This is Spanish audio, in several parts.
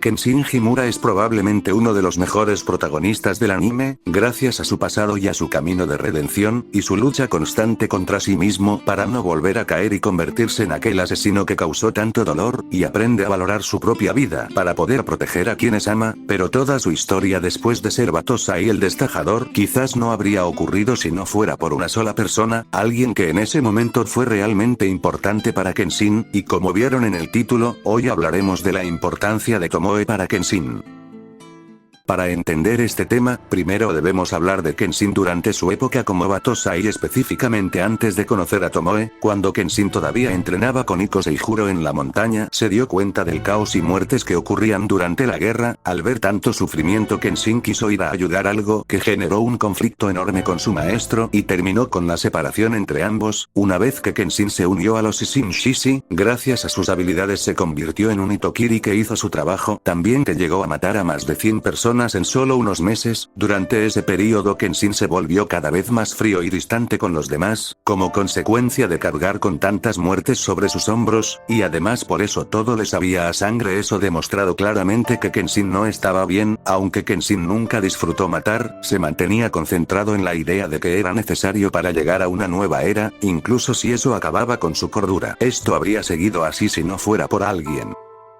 Kenshin Himura es probablemente uno de los mejores protagonistas del anime, gracias a su pasado y a su camino de redención, y su lucha constante contra sí mismo para no volver a caer y convertirse en aquel asesino que causó tanto dolor, y aprende a valorar su propia vida para poder proteger a quienes ama, pero toda su historia después de ser Batosai el Destajador quizás no habría ocurrido si no fuera por una sola persona, alguien que en ese momento fue realmente importante para Kenshin, y como vieron en el título, hoy hablaremos de la importancia de Tomoe para Kenshin. Para entender este tema, primero debemos hablar de Kenshin durante su época como Batosai, específicamente antes de conocer a Tomoe. Cuando Kenshin todavía entrenaba con Iko Seijuro en la montaña, se dio cuenta del caos y muertes que ocurrían durante la guerra. Al ver tanto sufrimiento, Kenshin quiso ir a ayudar, algo que generó un conflicto enorme con su maestro y terminó con la separación entre ambos. Una vez que Kenshin se unió a los Isshin Shishi, gracias a sus habilidades se convirtió en un Itokiri que hizo su trabajo, también que llegó a matar a más de 100 personas en solo unos meses. Durante ese periodo Kenshin se volvió cada vez más frío y distante con los demás, como consecuencia de cargar con tantas muertes sobre sus hombros, y además por eso todo le sabía a sangre. Eso demostrado claramente que Kenshin no estaba bien. Aunque Kenshin nunca disfrutó matar, se mantenía concentrado en la idea de que era necesario para llegar a una nueva era, incluso si eso acababa con su cordura. Esto habría seguido así si no fuera por alguien.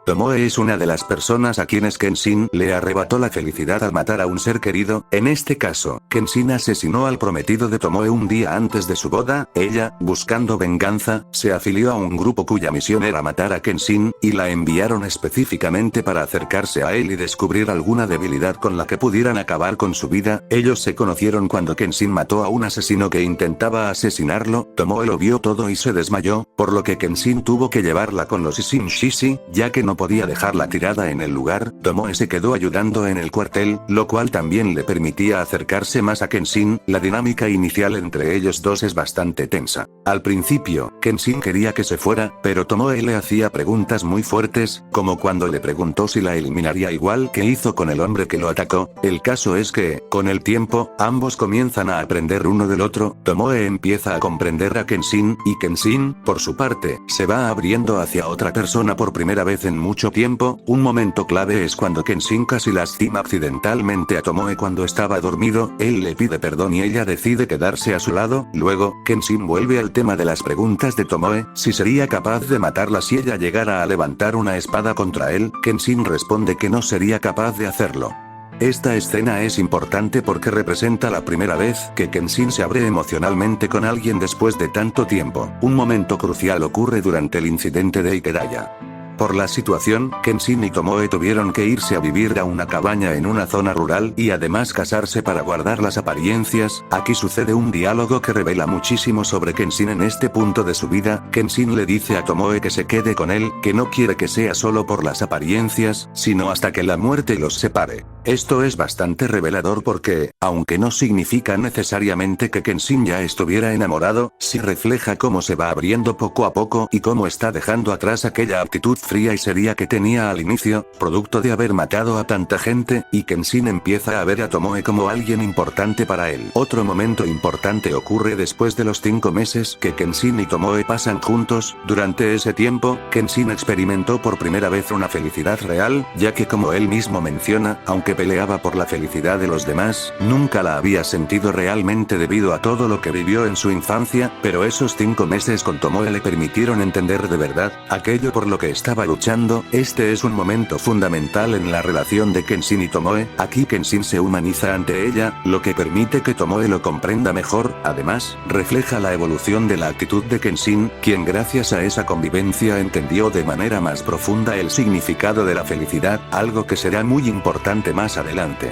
Tomoe es una de las personas a quienes Kenshin le arrebató la felicidad al matar a un ser querido. En este caso, Kenshin asesinó al prometido de Tomoe un día antes de su boda. Ella, buscando venganza, se afilió a un grupo cuya misión era matar a Kenshin, y la enviaron específicamente para acercarse a él y descubrir alguna debilidad con la que pudieran acabar con su vida. Ellos se conocieron cuando Kenshin mató a un asesino que intentaba asesinarlo. Tomoe lo vio todo y se desmayó, por lo que Kenshin tuvo que llevarla con los Isshin Shishi, ya que no podía dejarla tirada en el lugar. Tomoe se quedó ayudando en el cuartel, lo cual también le permitía acercarse más a Kenshin. La dinámica inicial entre ellos dos es bastante tensa. Al principio, Kenshin quería que se fuera, pero Tomoe le hacía preguntas muy fuertes, como cuando le preguntó si la eliminaría igual que hizo con el hombre que lo atacó. El caso es que, con el tiempo, ambos comienzan a aprender uno del otro. Tomoe empieza a comprender a Kenshin, y Kenshin, por su parte, se va abriendo hacia otra persona por primera vez en mucho tiempo. Un momento clave es cuando Kenshin casi lastima accidentalmente a Tomoe cuando estaba dormido. Él le pide perdón y ella decide quedarse a su lado. Luego, Kenshin vuelve al tema de las preguntas de Tomoe, si sería capaz de matarla si ella llegara a levantar una espada contra él. Kenshin responde que no sería capaz de hacerlo. Esta escena es importante porque representa la primera vez que Kenshin se abre emocionalmente con alguien después de tanto tiempo. Un momento crucial ocurre durante el incidente de Ikeraya. Por la situación, Kenshin y Tomoe tuvieron que irse a vivir a una cabaña en una zona rural y además casarse para guardar las apariencias. Aquí sucede un diálogo que revela muchísimo sobre Kenshin en este punto de su vida. Kenshin le dice a Tomoe que se quede con él, que no quiere que sea solo por las apariencias, sino hasta que la muerte los separe. Esto es bastante revelador porque, aunque no significa necesariamente que Kenshin ya estuviera enamorado, sí refleja cómo se va abriendo poco a poco y cómo está dejando atrás aquella actitud fría y seria que tenía al inicio, producto de haber matado a tanta gente, y Kenshin empieza a ver a Tomoe como alguien importante para él. Otro momento importante ocurre después de los 5 meses que Kenshin y Tomoe pasan juntos. Durante ese tiempo, Kenshin experimentó por primera vez una felicidad real, ya que como él mismo menciona, aunque peleaba por la felicidad de los demás, nunca la había sentido realmente debido a todo lo que vivió en su infancia, pero esos 5 meses con Tomoe le permitieron entender de verdad aquello por lo que estaba luchando. Este es un momento fundamental en la relación de Kenshin y Tomoe. Aquí Kenshin se humaniza ante ella, lo que permite que Tomoe lo comprenda mejor. Además, refleja la evolución de la actitud de Kenshin, quien gracias a esa convivencia entendió de manera más profunda el significado de la felicidad, algo que será muy importante más adelante.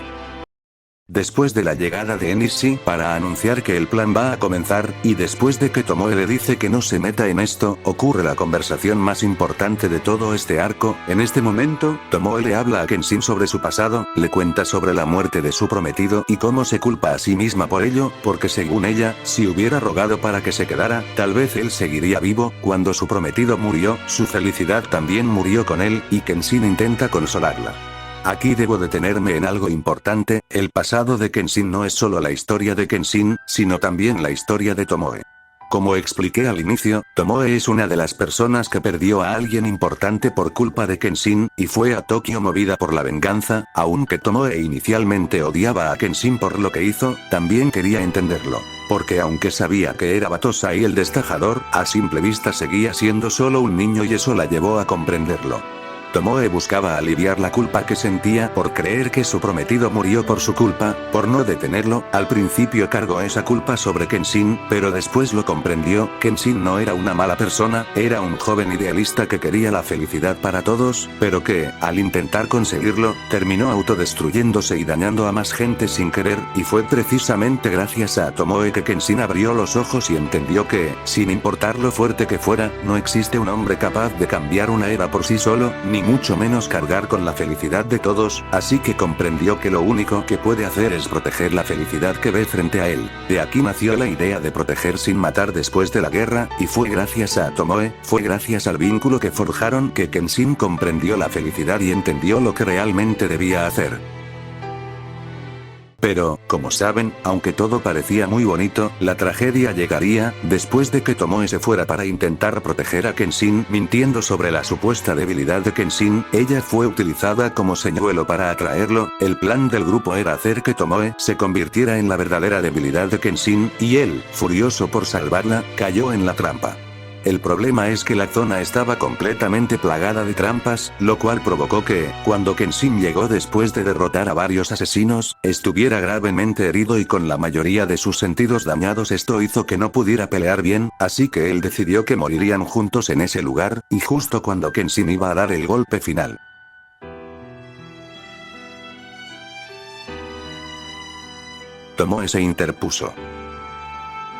Después de la llegada de Enishi para anunciar que el plan va a comenzar, y después de que Tomoe le dice que no se meta en esto, ocurre la conversación más importante de todo este arco. En este momento, Tomoe le habla a Kenshin sobre su pasado, le cuenta sobre la muerte de su prometido y cómo se culpa a sí misma por ello, porque según ella, si hubiera rogado para que se quedara, tal vez él seguiría vivo. Cuando su prometido murió, su felicidad también murió con él, y Kenshin intenta consolarla. Aquí debo detenerme en algo importante. El pasado de Kenshin no es solo la historia de Kenshin, sino también la historia de Tomoe. Como expliqué al inicio, Tomoe es una de las personas que perdió a alguien importante por culpa de Kenshin, y fue a Tokio movida por la venganza. Aunque Tomoe inicialmente odiaba a Kenshin por lo que hizo, también quería entenderlo. Porque aunque sabía que era Batosai el destajador, a simple vista seguía siendo solo un niño y eso la llevó a comprenderlo. Tomoe buscaba aliviar la culpa que sentía por creer que su prometido murió por su culpa, por no detenerlo. Al principio cargó esa culpa sobre Kenshin, pero después lo comprendió. Kenshin no era una mala persona, era un joven idealista que quería la felicidad para todos, pero que, al intentar conseguirlo, terminó autodestruyéndose y dañando a más gente sin querer, y fue precisamente gracias a Tomoe que Kenshin abrió los ojos y entendió que, sin importar lo fuerte que fuera, no existe un hombre capaz de cambiar una era por sí solo, ni mucho menos cargar con la felicidad de todos, así que comprendió que lo único que puede hacer es proteger la felicidad que ve frente a él. De aquí nació la idea de proteger sin matar después de la guerra, y fue gracias a Tomoe, fue gracias al vínculo que forjaron que Kenshin comprendió la felicidad y entendió lo que realmente debía hacer. Pero, como saben, aunque todo parecía muy bonito, la tragedia llegaría, después de que Tomoe se fuera para intentar proteger a Kenshin mintiendo sobre la supuesta debilidad de Kenshin. Ella fue utilizada como señuelo para atraerlo. El plan del grupo era hacer que Tomoe se convirtiera en la verdadera debilidad de Kenshin, y él, furioso por salvarla, cayó en la trampa. El problema es que la zona estaba completamente plagada de trampas, lo cual provocó que, cuando Kenshin llegó después de derrotar a varios asesinos, estuviera gravemente herido y con la mayoría de sus sentidos dañados. Esto hizo que no pudiera pelear bien, así que él decidió que morirían juntos en ese lugar, y justo cuando Kenshin iba a dar el golpe final. Tomoe se interpuso.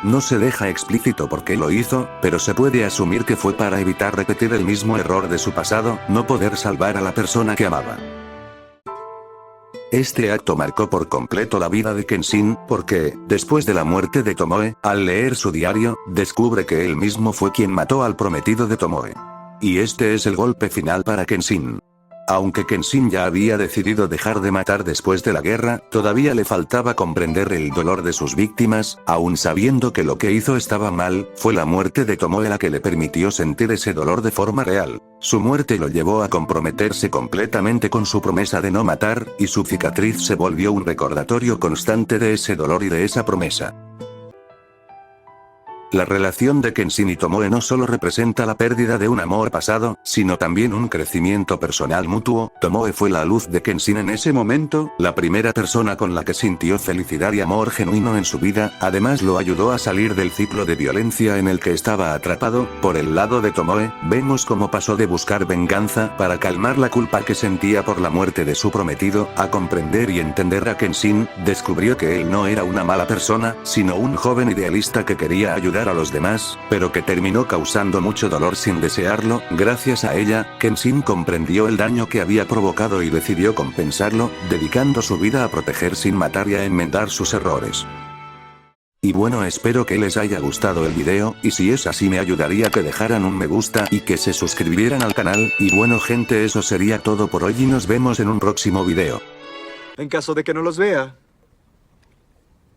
No se deja explícito por qué lo hizo, pero se puede asumir que fue para evitar repetir el mismo error de su pasado, no poder salvar a la persona que amaba. Este acto marcó por completo la vida de Kenshin, porque, después de la muerte de Tomoe, al leer su diario, descubre que él mismo fue quien mató al prometido de Tomoe. Y este es el golpe final para Kenshin. Aunque Kenshin ya había decidido dejar de matar después de la guerra, todavía le faltaba comprender el dolor de sus víctimas. Aun sabiendo que lo que hizo estaba mal, fue la muerte de Tomoe la que le permitió sentir ese dolor de forma real. Su muerte lo llevó a comprometerse completamente con su promesa de no matar, y su cicatriz se volvió un recordatorio constante de ese dolor y de esa promesa. La relación de Kenshin y Tomoe no solo representa la pérdida de un amor pasado, sino también un crecimiento personal mutuo. Tomoe fue la luz de Kenshin en ese momento, la primera persona con la que sintió felicidad y amor genuino en su vida. Además lo ayudó a salir del ciclo de violencia en el que estaba atrapado. Por el lado de Tomoe, vemos cómo pasó de buscar venganza para calmar la culpa que sentía por la muerte de su prometido, a comprender y entender a Kenshin. Descubrió que él no era una mala persona, sino un joven idealista que quería ayudar a los demás, pero que terminó causando mucho dolor sin desearlo. Gracias a ella, Kenshin comprendió el daño que había provocado y decidió compensarlo, dedicando su vida a proteger sin matar y a enmendar sus errores. Y bueno, espero que les haya gustado el video, y si es así me ayudaría que dejaran un me gusta y que se suscribieran al canal. Y bueno gente, eso sería todo por hoy y nos vemos en un próximo video. En caso de que no los vea,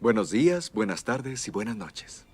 buenos días, buenas tardes y buenas noches.